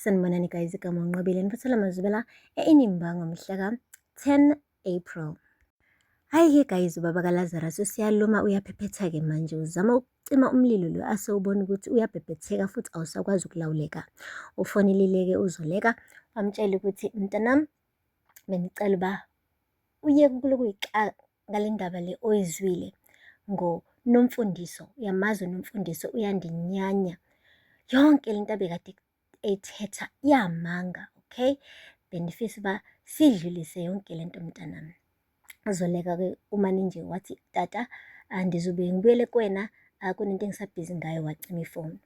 Sanibonani guys, igama unqobile niphathela amazwi e-Inimba ngomhla ka-10 April. Hhayi-ke guys, ubaba kaLazarus usiyaluma uyaphephetha-ke manje, uzama ukucima umlilo lo asewubona ukuthi uyabhebhetheka futhi awusakwazi ukulawuleka. Ufonelile-ke uZoleka wamtshela ukuthi mntanami, bengicela uba uyeke ukuyixaka ngale ndaba le oyizwile ngoNomfundiso. Uyamazi uNomfundiso uyandinyanya, yonke lento abekade ethetha yamanga, okay? Benifisa uba sidlulise yonke lento mntanami. Azoleka-ke umane nje wathi, tata, ndizobe ngibuyele kuwena, kunento engisabhizi ngayo, wacima ifoni.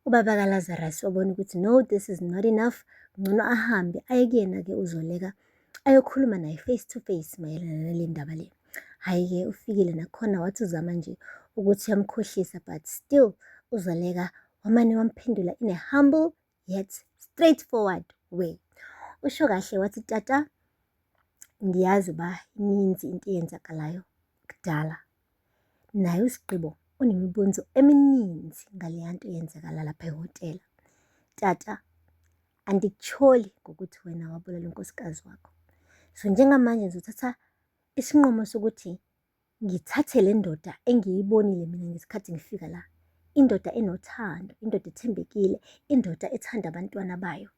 Ubaba kaLazarus wabona ukuthi no, this is not enough, ngcono ahambe aye kuyena-ke uZoleka ayokhuluma naye face to face mayelana nale ndaba le. Hhayi-ke ufikile nakhona wathi uzama nje ukuthi uyamkhohlisa, but still uZoleka wamane wamphendula in a humble yet straightforward way. Usho kahle wathi, tata, ngiyazi uba ininzi into eyenzakalayo kudala, naye uSigqibo unemibuzo emininzi ngaleya nto eyenzakala lapha ehhotela. Tata, andikutyholi ngokuthi wena wabulala unkosikazi wakho, so njengamanje ngizothatha isinqumo sokuthi ngithathe le ndoda engiyibonile mina ngesikhathi ngifika la, indoda enothando, indoda ethembekile, indoda ethanda abantwana bayo.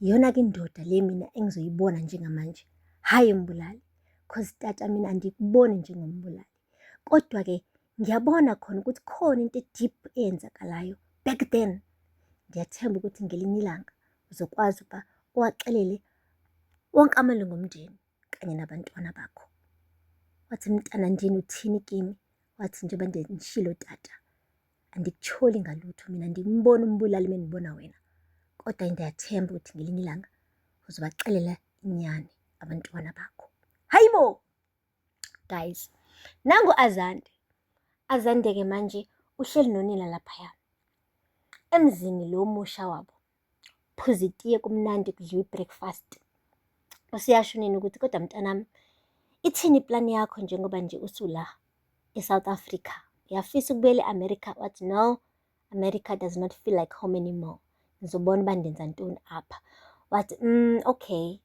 Iyona-ke indoda le mina engizoyibona njengamanje, hhayi umbulali, cause tata mina andikuboni njengombulali. Kodwa-ke ngiyabona khona ukuthi khona into deep eyenzakalayo back then. Ndiyathemba ukuthi ngelinye ilanga uzokwazi ukuba uwaxelele wonke amalungu omndeni kanye nabantwana bakho. Wathi, mntana ndini uthini kimi? Wathi, njengoba ngishilo tata, andikutyholi ngalutho mina, ndimbona umbulali menibona wena, kodwa ndiyathemba ukuthi ngelinye ilanga uzobaxelela inyani abantwana bakho. Hayibo guys, nangu Azande. Azande-ke manje uhleli nonina laphaya emzini lo musha wabo, phuza itiye, kumnandi, kudliwa i-breakfast. Usiyasho nini ukuthi kodwa mntanami, ithini iplani yakho njengoba nje usula eSouth Africa? Uyafisa ukubuyela e-America? Wathi, no, America does not feel like home anymore. Ngizobona uba ndenza ntoni apha. Wathi, okay,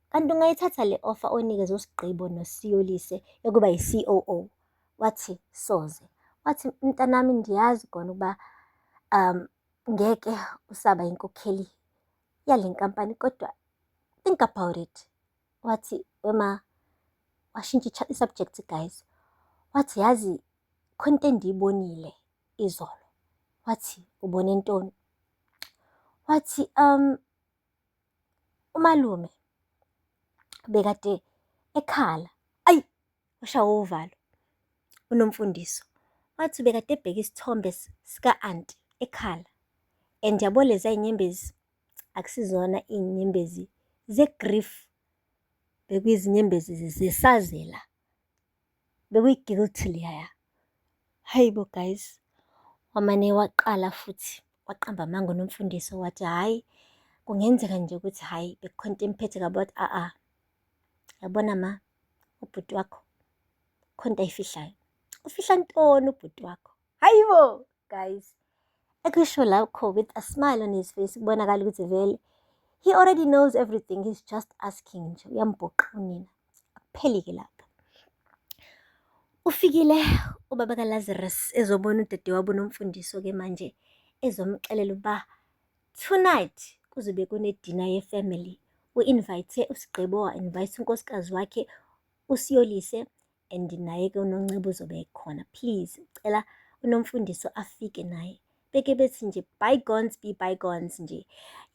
kanti ungayithatha le offer onikeze uSigqibo noSiyolise yokuba yi-COO? Wathi, soze. Wathi, mntanami, ndiyazi khona ukuba ngeke usaba inkokheli yale nkampani, kodwa think about it. Wathi, wema, washintsha i-subject guys. Wathi, yazi khona into endiyibonile izolo. Wathi, ubone ntoni? Wathi, umalume bekade ekhala. Ayi, washawa uvalo uNomfundiso. Wathi bekade ebheka isithombe sika-anti ekhala, and yabo leza inyembezi akusizona iy'nyembezi ze-grief, bekuyizinyembezi zesazela, bekuyi-guilty leyaya. Hayibo guys, wamane waqala futhi waqamba amanga uNomfundiso, wathi hhayi, kungenzeka nje ukuthi hhayi bekukhona into emphethe kabi. Wathi yabona ma, ubhuti wakho khona into ayifihlayo. Ufihla ntoni ubhuti wakho? Hayibo guys, ekusho lakho with a smile on his face, kubonakala ukuthi vele he already knows everything, he's just asking nje, uyambhoqa unina. Akupheli-ke lapho. Ufikile ubaba kaLazarus ezobona udadewabo uNomfundiso-ke manje, ezomxelela uba tonight kuzobe kune-dinner ye-family. U-invite uSigqibo, wa-invite unkosikazi wakhe uSiyolise, and naye-ke uNoncebo uzobe ekhona. Please cela uNomfundiso afike naye. Beke bethi nje bygones be bygones nje,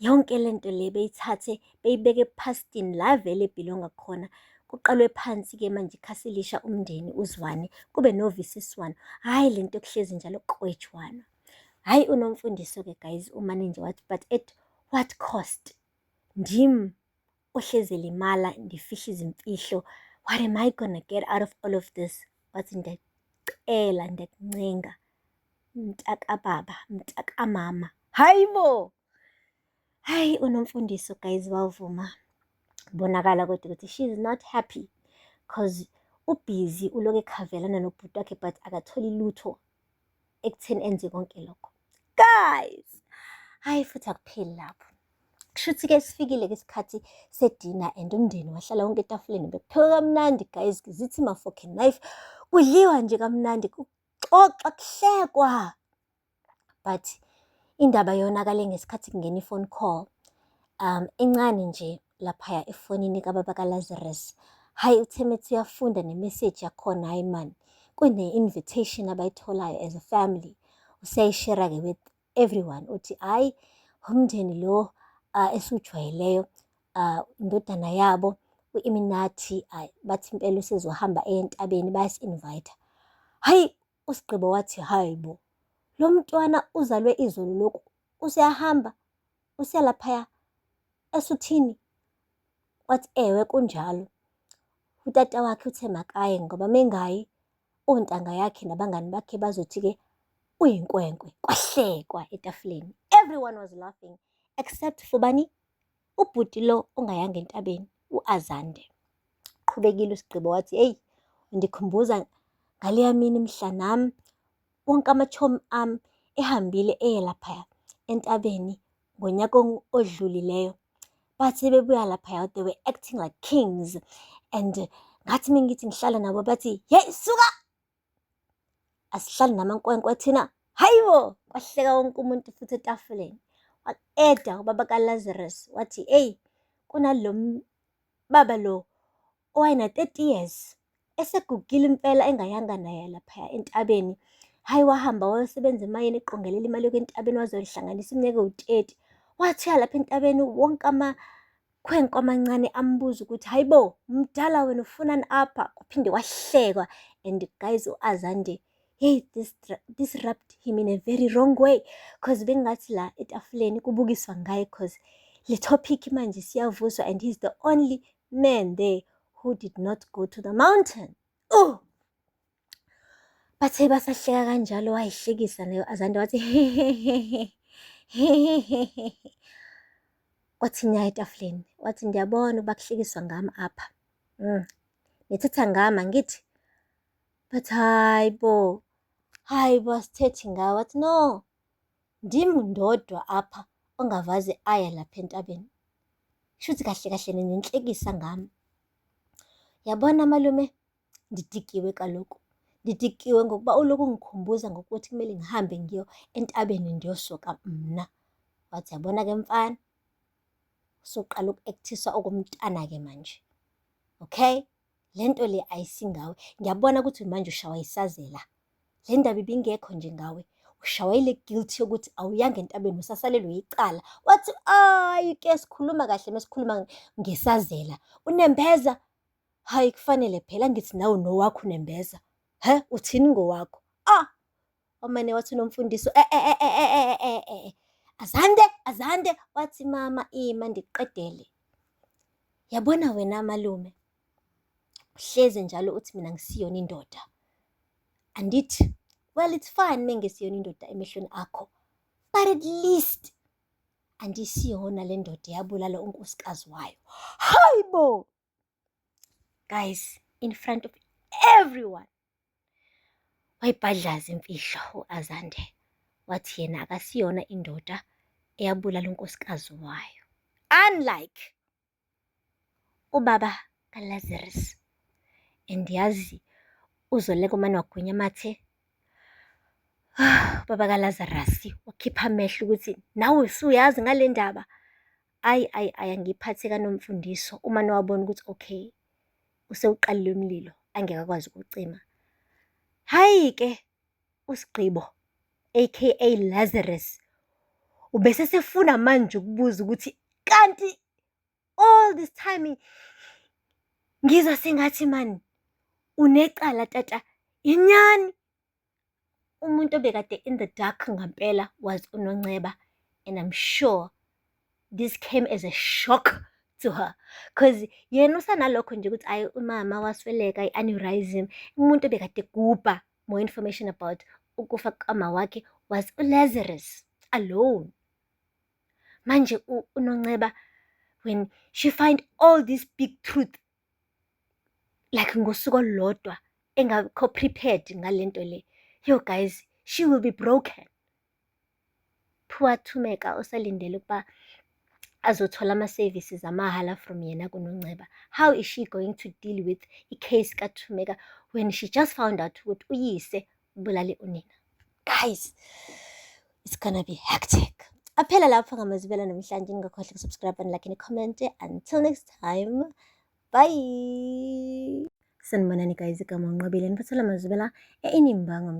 yonke lento le beyithathe beyibeke ephastini la vele ebhilonga khona. Kuqalwe phansi-ke manje ikhasilisha umndeni uzwane, kube novisiswano, hhayi lento kuhlezi njalo kuqwetshwana. Hhayi uNomfundiso-ke guys umane nje wathi, but at what cost? Ndim ohlezi elimala ndifihla izimfihlo. What am I gonna get out of all of this? Wathi, ndiyacela, ndiyakuncenga mtaka baba, mtaka mama. Hayibo, hayi uNomfundiso guys wavuma. Bonakala kodwa ukuthi she is not happy cause ubhizi uloke ekhavelana nobhuti wakhe, but akatholi lutho ekutheni enze konke lokho. Guys, hayi futhi akupheli lapho. Kushuthi-ke sifikile-ke isikhathi sedina and umndeni wahlala wonke etafuleni. Bekuphekwe kamnandi guys, zithi ma-fork and knife, kudliwa nje kamnandi, kuxoxa, kuhlekwa. But indaba yonakale ngesikhathi kungena i-phone call encane nje laphaya efonini kababa kaLazarus. Hayi, uthe methi uyafunda ne-message yakhona, hayi man, kune-invitation abayitholayo as a family. Useyayishera-ke with everyone, uthi hayi umndeni lo esiwujwayeleyo, indodana yabo u-Iminathi, bathi impela usezohamba entabeni, bayasi-invite. Hayi, uSigqibo wathi hayi bo, lo mntwana uzalwe izolo lokhu useyahamba, uselaphaya esuthini. Wathi ewe kunjalo. Utata wakhe uthe makaye ngoba mengayi ontanga yakhe nabangani bakhe bazothi-ke uyinkwenkwe. Kwahlekwa etafuleni, everyone was laughing except for bani? Ubhuti lo ongayanga entabeni, u-Azande. Qhubekile uSigqibo wathi heyi, undikhumbuza ngaleya mini mhla nami wonke amachomi ami ehambile eye laphaya entabeni ngonyaka odlulileyo. Bathi bebuya laphaya, they were acting like kings, and ngathi mengithi ngihlala nabo bathi yeyi suka, asihlali namankwenkwe thina. Hayibo, kwahleka wonke umuntu futhi etafuleni. Wa-eda ubaba kaLazarus wathi eyi, kunalo baba lo owayena 30 years esegugile impela engayanga naye laphaya entabeni. Hayi, wahamba wayosebenza emayini eqongelela imali yokwentabeni, wazoyihlanganisa iminyaka ewu-30. Wathiya lapha entabeni wonke amakhwenkwe amancane ambuza ukuthi hayibo, mdala wena ufunani apha? Kuphinde kwahlekwa. And guys, u-Azande, hey, this rubbed him in a very wrong way, because bengathi la etafuleni kubukiswa ngaye, because le topic manje siyavuswa and he's the only man there who did not go to the mountain. Bathe basahleka kanjalo, wayihlekisa nayo Azande wathi kwathi nya etafuleni, wathi ndiyabona ukuba kuhlekiswa ngami apha. Nithetha ngami ngithi? But hayibo, asithethi ngawe. Wathi no, ndim ndodwa apha ongavaze aya lapha entabeni. Shuthi kahle kahle ninenhlekisa ngami. Yabona malume, ndidikiwe kaloku. Ndidikiwe ngokuba uloku ungikhumbuza ngokuthi kumele ngihambe ngiyo entabeni ndiyosoka mna. Wathi yabona-ke mfana, usuqala uku-actisa okomntana-ke manje. Okay? Le nto le ayisingawe. Ngiyabona ukuthi manje ushawa isazela. Le ndaba ibingekho nje ngawe. Ushawa ile guilt yokuthi awuyanga entabeni, usasalelwe yicala. Wathi ayi ke sikhuluma kahle mesikhuluma ngesazela. Unembeza? Hayi, kufanele phela ngithi nawe nowakho unembeza. Uthini ngowakho? Omane wathi unomfundiso Azande, wathi mama ima ndiqedele. Yabona wena malume, uhleze njalo uthi mina ngisiyona indoda. Andithi, well, it's fine mengesiyona indoda emehlweni akho, but at least andisiyona le ndoda yabulala unkosikazi wayo. Hayibo! Guys, in front of everyone, wayibhadlaza imfihlo u-Azande. Wathi yena akasiyona indoda eyabulala unkosikazi wayo. Unlike ubaba kaLazarus. And yazi uZoleka umane wagwinya amathe. Ubaba kaLazarus wakhipha amehlo ukuthi nawe usuyazi ngale ndaba. Ayi angiphathe kaNomfundiso. Umane wabona ukuthi okay, usewuqalile umlilo, angeke akwazi ukucima. Hayi ke uSigqibo aka Lazarus ubese sefuna manje ukubuza ukuthi kanti all this time ngizwa sengathi man unecala tata, inyani? Umuntu obekade in the dark ngampela was uNonceba, and I'm sure this came as a shock to her, because yena usanalokho nje ukuthi ayi umama wasweleka, i-aneurysm. Umuntu obekade gubha more information about ukufa kama wakhe was uLazarus alone. Manje uNonceba, when she find all this big truth, like ngosuku olodwa engakho prepared ngalento le, yo guys, she will be broken. Poor Thumeka osalindele ukuba azothola ama-services amahhala from yena kuNonceba. How is she going to deal with i-case kaThumeka when she just found out ukuthi uyise ubulale unina? Guys, it's gonna be hectic. Aphela lapho ngamazibela namhlanje, ningakhohlwa ukusubscribe and like comment. Until next time, bye. Sanibonani guys, igama uNqobile niphathela amazibela eNimbanga.